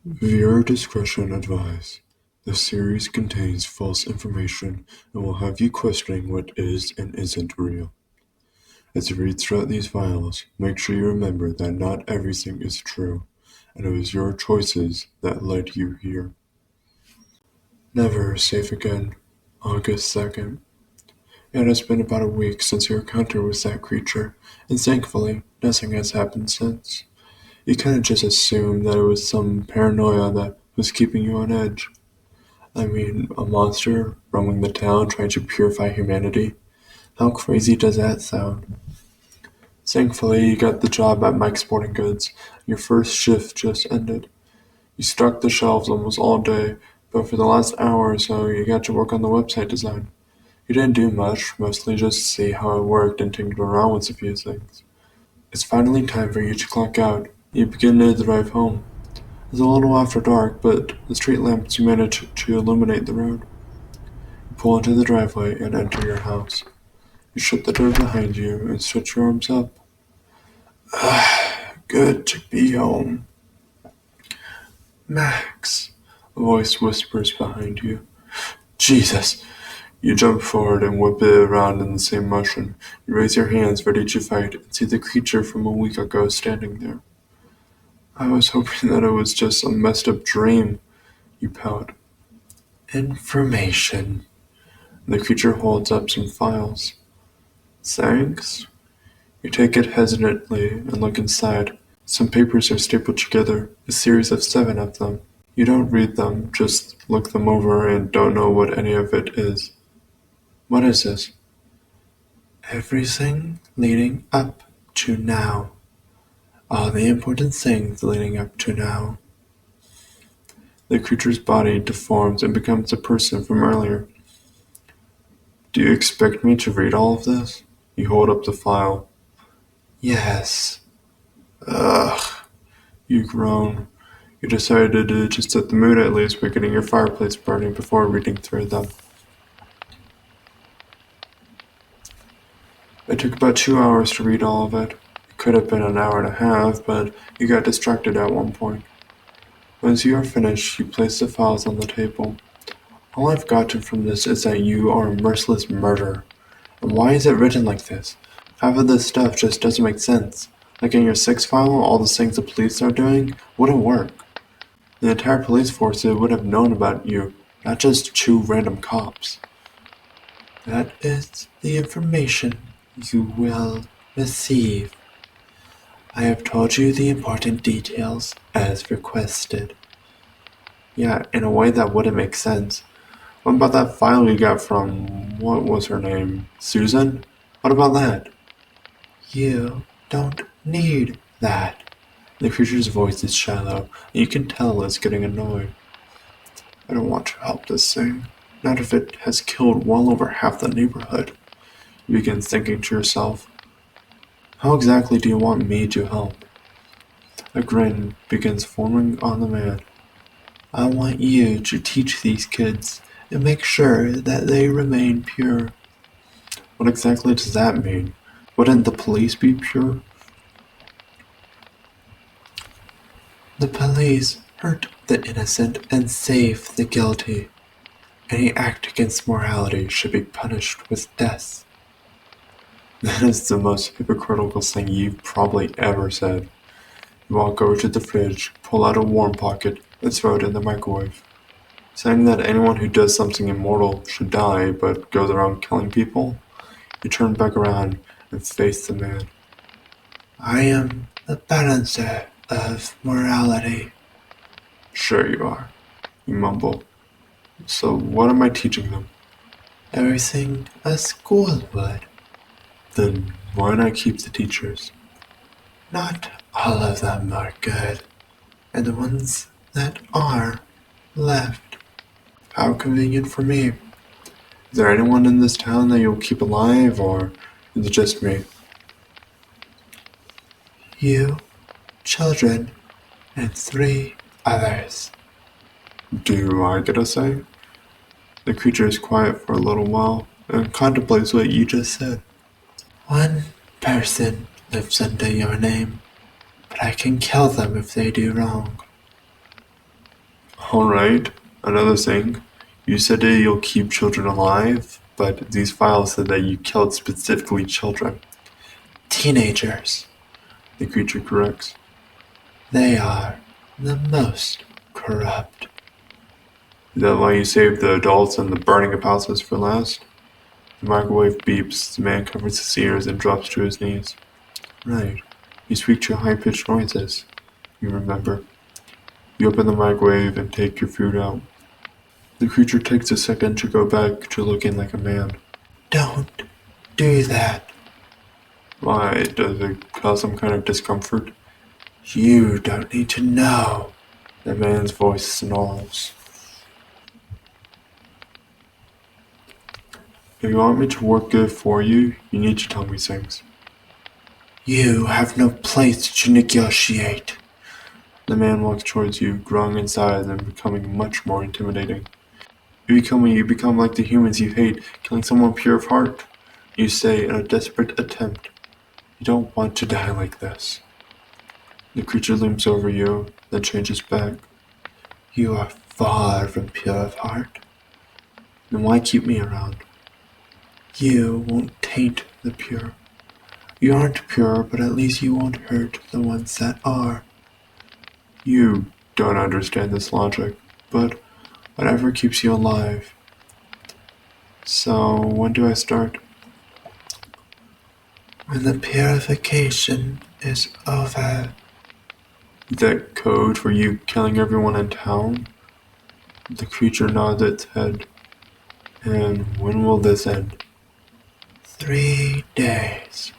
Viewer discretion advised. This series contains false information and will have you questioning what is and isn't real. As you read throughout these files, make sure you remember that not everything is true, and it was your choices that led you here. Never safe again. August 2nd. It has been about a week since your encounter with that creature, and thankfully, nothing has happened since. You kinda just assumed that it was some paranoia that was keeping you on edge. I mean, a monster roaming the town trying to purify humanity? How crazy does that sound? Thankfully, you got the job at Mike's Sporting Goods. Your first shift just ended. You stocked the shelves almost all day, but for the last hour or so, you got to work on the website design. You didn't do much, mostly just see how it worked and tinker around with a few things. It's finally time for you to clock out. You begin to drive home. It's a little after dark, but the street lamps manage to illuminate the road. You pull into the driveway and enter your house. You shut the door behind you and stretch your arms up. Good to be home. Max, a voice whispers behind you. Jesus! You jump forward and whip it around in the same motion. You raise your hands ready to fight and see the creature from a week ago standing there. I was hoping that it was just a messed up dream, you pout. Information. The creature holds up some files. Thanks. You take it hesitantly and look inside. Some papers are stapled together, a series of 7 of them. You don't read them, just look them over and don't know what any of it is. What is this? Everything leading up to now. All the important things leading up to now. The creature's body deforms and becomes a person from earlier. Do you expect me to read all of this? You hold up the file. Yes. Ugh. You groan. You decided to just set the mood at least by getting your fireplace burning before reading through them. It took about 2 hours to read all of it. It could have been an hour and a half, but you got distracted at one point. Once you are finished, you place the files on the table. All I've gotten from this is that you are a merciless murderer. And why is it written like this? Half of this stuff just doesn't make sense. Like in your 6 file, all the things the police are doing wouldn't work. The entire police force would have known about you, not just 2 random cops. That is the information you will receive. I have told you the important details as requested. Yeah, in a way that wouldn't make sense. What about that file you got from, what was her name, Susan? What about that? You don't need that. The creature's voice is shallow, and you can tell it's getting annoyed. I don't want to help this thing, not if it has killed well over half the neighborhood. You begin thinking to yourself, how exactly do you want me to help? A grin begins forming on the man. I want you to teach these kids and make sure that they remain pure. What exactly does that mean? Wouldn't the police be pure? The police hurt the innocent and save the guilty. Any act against morality should be punished with death. That is the most hypocritical thing you've probably ever said. You walk over to the fridge, pull out a warm pocket, and throw it in the microwave. Saying that anyone who does something immoral should die but goes around killing people, you turn back around and face the man. I am the balancer of morality. Sure you are, you mumble. So what am I teaching them? Everything a school would. Then why not keep the teachers? Not all of them are good, and the ones that are left. How convenient for me. Is there anyone in this town that you'll keep alive, or is it just me? You, children, and 3 others. Do I get a say? The creature is quiet for a little while and contemplates what you just said. 1 person lives under your name, but I can kill them if they do wrong. Alright, another thing. You said that you'll keep children alive, but these files said that you killed specifically children. Teenagers. The creature corrects. They are the most corrupt. Is that why you saved the adults and the burning of houses for last? The microwave beeps, the man covers his ears and drops to his knees. Right. You speak to high-pitched noises. You remember. You open the microwave and take your food out. The creature takes a second to go back to looking like a man. Don't do that. Why, does it cause some kind of discomfort? You don't need to know. The man's voice snarls. If you want me to work good for you, you need to tell me things. You have no place to negotiate. The man walks towards you, growing in size and becoming much more intimidating. You become like the humans you hate, killing someone pure of heart. You say in a desperate attempt, you don't want to die like this. The creature looms over you, then changes back. You are far from pure of heart. Then why keep me around? You won't taint the pure. You aren't pure, but at least you won't hurt the ones that are. You don't understand this logic, but whatever keeps you alive. So, when do I start? When the purification is over. Is that code for you killing everyone in town? The creature nods its head. And when will this end? 3 days.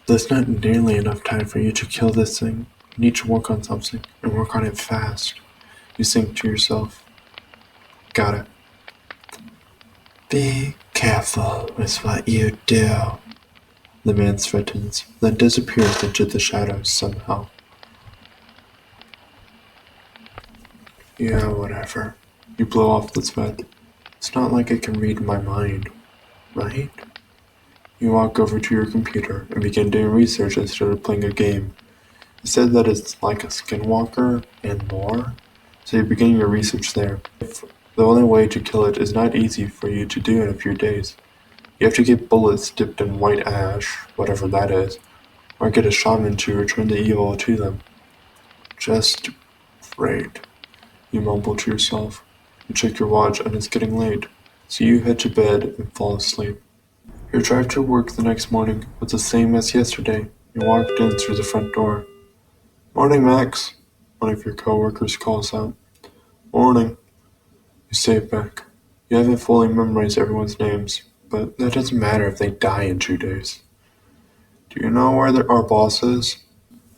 That's not nearly enough time for you to kill this thing. You need to work on something, and work on it fast. You think to yourself. Got it. Be careful with what you do. The man threatens, then disappears into the shadows somehow. Yeah, whatever. You blow off the threat. It's not like it can read my mind, right? You walk over to your computer and begin doing research instead of playing a game. It said that it's like a skinwalker and more, so you begin your research there. The only way to kill it is not easy for you to do in a few days. You have to get bullets dipped in white ash, whatever that is, or get a shaman to return the evil to them. Just great. You mumble to yourself. You check your watch and it's getting late, so you head to bed and fall asleep. Your drive to work the next morning was the same as yesterday. You walked in through the front door. Morning, Max. One of your coworkers calls out. Morning. You say it back. You haven't fully memorized everyone's names, but that doesn't matter if they die in 2 days. Do you know where our boss is?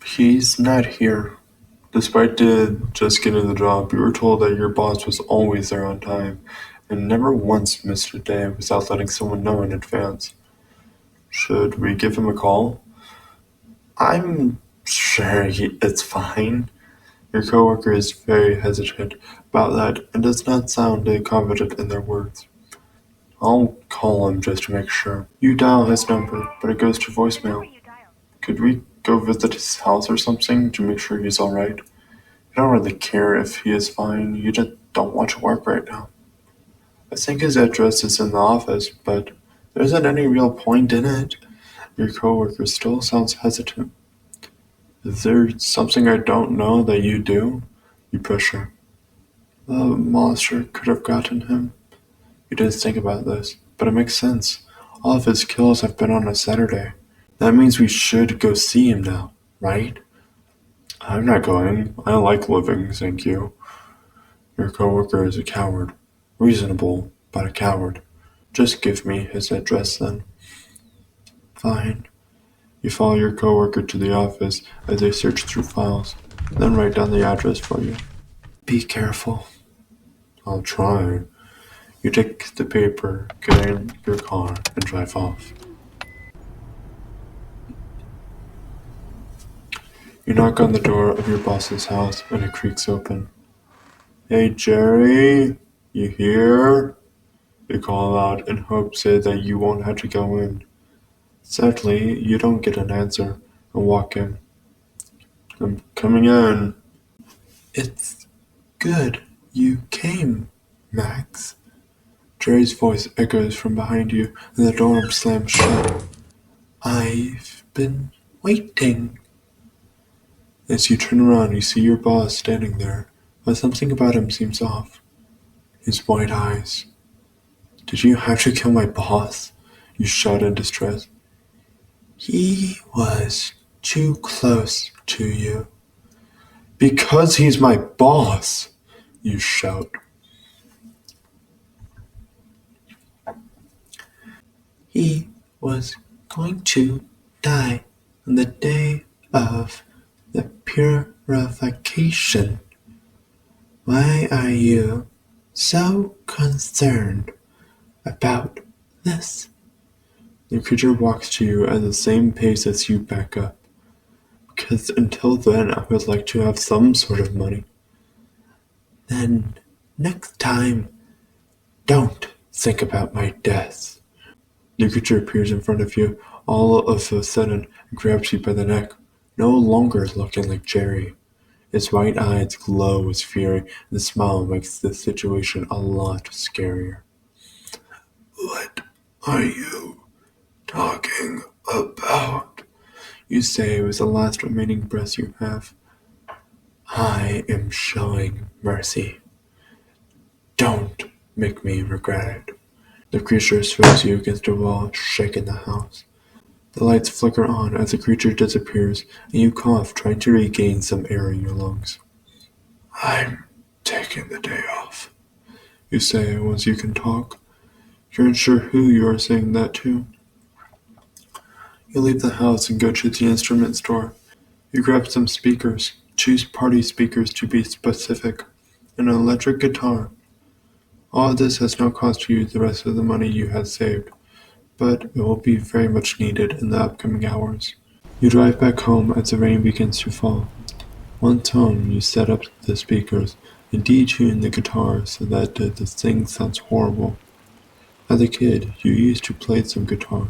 He's not here. Despite just getting the job, you were told that your boss was always there on time and never once missed a day without letting someone know in advance. Should we give him a call? I'm sure it's fine. Your coworker is very hesitant about that and does not sound confident in their words. I'll call him just to make sure. You dial his number, but it goes to voicemail. Could we go visit his house or something to make sure he's alright? You don't really care if he is fine, you just don't want to work right now. I think his address is in the office, but there isn't any real point in it. Your coworker still sounds hesitant. Is there something I don't know that you do? You push her. The monster could have gotten him. You didn't think about this, but it makes sense. All of his kills have been on a Saturday. That means we should go see him now, right? I'm not going. I like living, thank you. Your coworker is a coward. Reasonable, but a coward. Just give me his address then. Fine. You follow your coworker to the office as they search through files, then write down the address for you. Be careful. I'll try. You take the paper, get in your car, and drive off. You knock on the door of your boss's house and it creaks open. Hey Jerry, you here? You call out in hopes that you won't have to go in. Sadly, you don't get an answer and walk in. I'm coming in. It's good. You came, Max. Jerry's voice echoes from behind you, and the door slams shut. I've been waiting. As you turn around, you see your boss standing there, but something about him seems off. His white eyes. Did you have to kill my boss? You shout in distress. He was too close to you. Because he's my boss, you shout. He was going to die on the day of the purification. Why are you so concerned about this? The creature walks to you at the same pace as you back up. Because until then, I would like to have some sort of money. Then, next time, don't think about my death. The creature appears in front of you all of a sudden and grabs you by the neck, no longer looking like Jerry. His white eyes glow with fury, and the smile makes the situation a lot scarier. What are you talking about? You say with the last remaining breath you have. I am showing mercy. Don't make me regret it. The creature throws you against a wall, shaking the house. The lights flicker on as the creature disappears, and you cough, trying to regain some air in your lungs. I'm taking the day off, you say once you can talk. You're unsure who you are saying that to. You leave the house and go to the instrument store. You grab some speakers, choose party speakers to be specific, and an electric guitar. All of this has now cost you the rest of the money you had saved, but it will be very much needed in the upcoming hours. You drive back home as the rain begins to fall. Once home, you set up the speakers and detune the guitar so that the thing sounds horrible. As a kid, you used to play some guitar.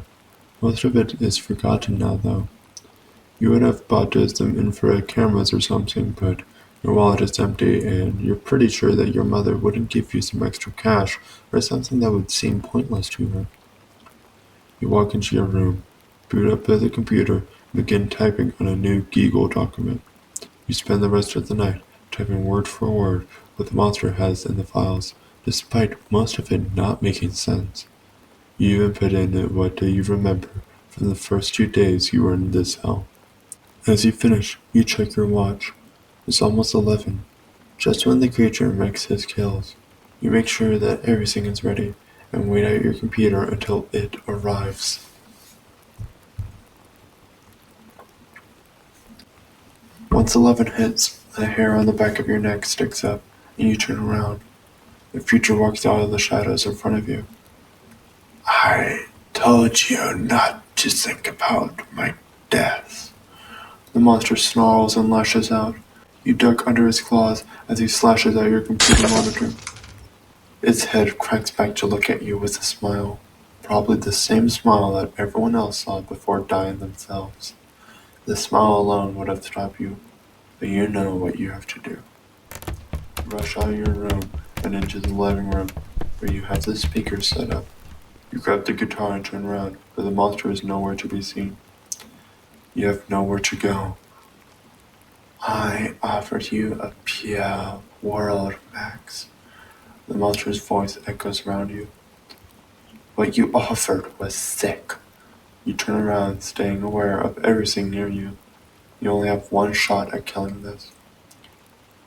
Most of it is forgotten now, though. You would have bought some infrared cameras or something, but your wallet is empty and you're pretty sure that your mother wouldn't give you some extra cash or something that would seem pointless to her. You walk into your room, boot up the computer, and begin typing on a new Giggle document. You spend the rest of the night typing word for word what the monster has in the files, despite most of it not making sense. You even put in what you remember from the first 2 days you were in this hell. As you finish, you check your watch. It's almost 11, just when the creature makes his kills. You make sure that everything is ready and wait at your computer until it arrives. Once 11 hits, the hair on the back of your neck sticks up, and you turn around. The creature walks out of the shadows in front of you. I told you not to think about my death. The monster snarls and lashes out. You duck under his claws as he slashes at your computer monitor. Its head cranks back to look at you with a smile. Probably the same smile that everyone else saw before dying themselves. The smile alone would have stopped you, but you know what you have to do. Rush out of your room and into the living room where you have the speakers set up. You grab the guitar and turn around, but the monster is nowhere to be seen. You have nowhere to go. I offered you a pure world, Max. The monster's voice echoes around you. What you offered was sick. You turn around, staying aware of everything near you. You only have one shot at killing this.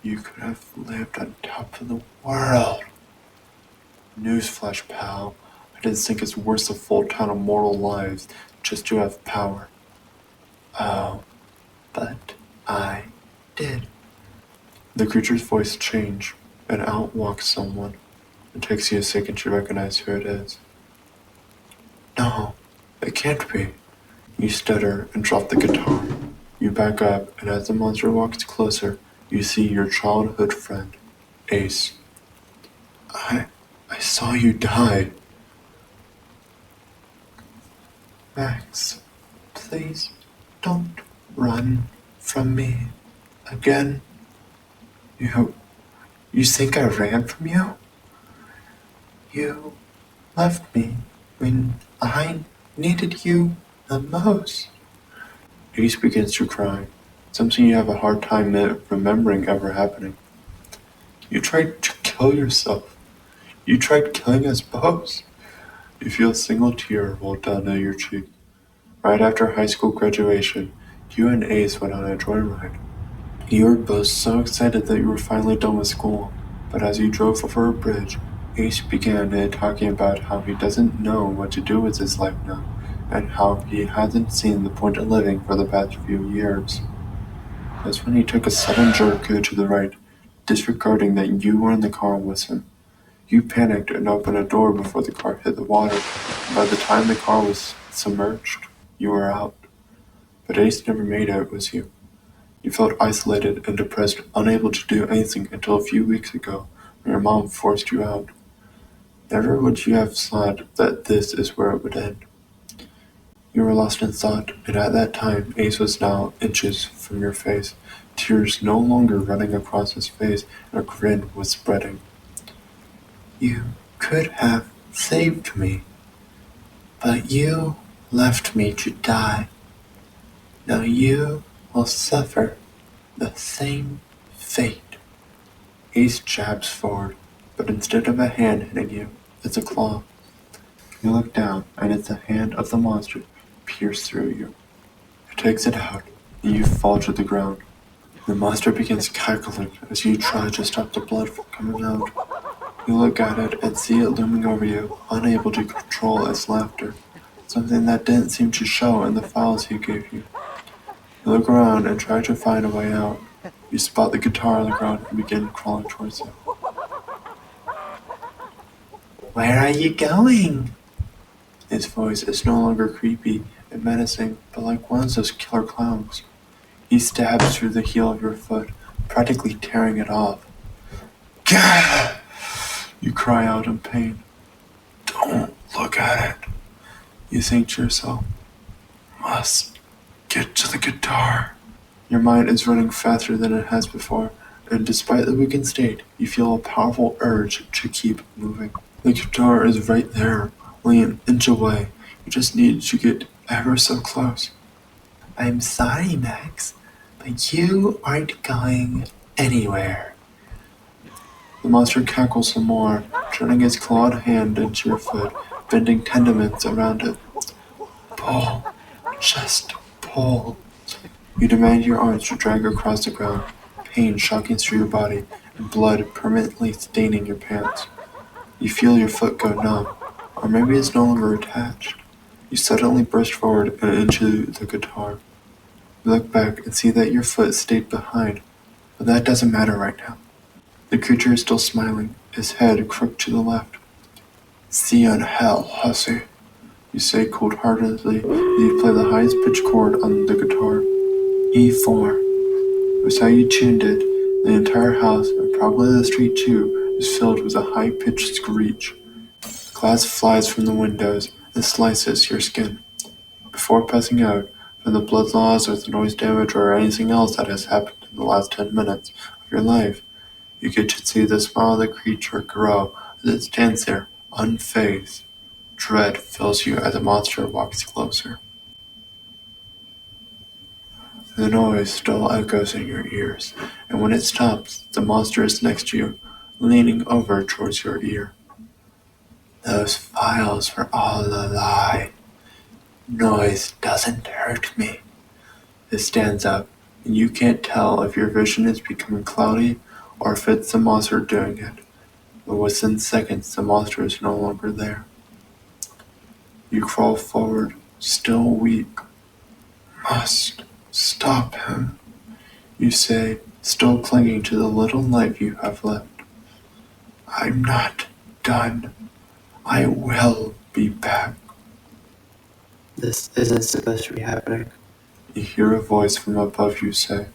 You could have lived on top of the world. Newsflash, pal. I didn't think it's worth a full ton of mortal lives just to have power. Oh, but I did. The creature's voice changed, and out walks someone. It takes you a second to recognize who it is. No, it can't be. You stutter and drop the guitar. You back up, and as the monster walks closer, you see your childhood friend, Ace. I saw you die. Max, please don't run from me again. You think I ran from you? You left me when I needed you the most. Ace begins to cry, something you have a hard time remembering ever happening. You tried to kill yourself. You tried killing us both. You feel a single tear roll down your cheek. Right after high school graduation, you and Ace went on a joyride. You were both so excited that you were finally done with school, but as you drove over a bridge, Ace began talking about how he doesn't know what to do with his life now, and how he hasn't seen the point of living for the past few years. That's when he took a sudden jerk to the right, disregarding that you were in the car with him. You panicked and opened a door before the car hit the water, and by the time the car was submerged, you were out. But Ace never made out with you. You felt isolated and depressed, unable to do anything until a few weeks ago, when your mom forced you out. Never would you have thought that this is where it would end. You were lost in thought, and at that time Ace was now inches from your face, tears no longer running across his face, and a grin was spreading. You could have saved me, but you left me to die. Now you will suffer the same fate. Ace jabs forward, but instead of a hand hitting you, it's a claw. You look down, and it's the hand of the monster pierced through you. It takes it out, and you fall to the ground. The monster begins cackling as you try to stop the blood from coming out. You look at it and see it looming over you, unable to control its laughter, something that didn't seem to show in the files he gave you. You look around and try to find a way out. You spot the guitar on the ground and begin crawling towards it. Where are you going? His voice is no longer creepy and menacing, but like one of those killer clowns. He stabs through the heel of your foot, practically tearing it off. Gah! You cry out in pain. Don't look at it. You think to yourself, must get to the guitar. Your mind is running faster than it has before, and despite the weakened state, you feel a powerful urge to keep moving. The guitar is right there, only an inch away. You just need to get ever so close. I'm sorry, Max, but you aren't going anywhere. The monster cackles some more, turning his clawed hand into your foot, bending tendons around it. Pull. Just pull. You demand your arms to drag across the ground, pain shocking through your body, and blood permanently staining your pants. You feel your foot go numb, or maybe it's no longer attached. You suddenly burst forward and into the guitar. You look back and see that your foot stayed behind, but that doesn't matter right now. The creature is still smiling, his head crooked to the left. See you in hell, hussy, you say cold-heartedly as you play the highest pitch chord on the guitar. E4. It was how you tuned it. The entire house, and probably the street too, is filled with a high-pitched screech. Glass flies from the windows and slices your skin. Before passing out, from the blood loss or the noise damage or anything else that has happened in the last 10 minutes of your life, you get to see the smile of the creature grow as it stands there, unfazed. Dread fills you as the monster walks closer. The noise still echoes in your ears, and when it stops, the monster is next to you, leaning over towards your ear. Those files were all a lie. Noise doesn't hurt me. It stands up, and you can't tell if your vision is becoming cloudy or if it's the monster doing it. But within seconds, the monster is no longer there. You crawl forward, still weak. Must stop him, you say, still clinging to the little life you have left. I'm not done. I will be back. This isn't supposed to be happening. You hear a voice from above you say,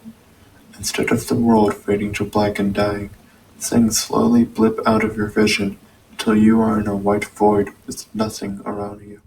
instead of the world fading to black and dying, things slowly blip out of your vision until you are in a white void with nothing around you.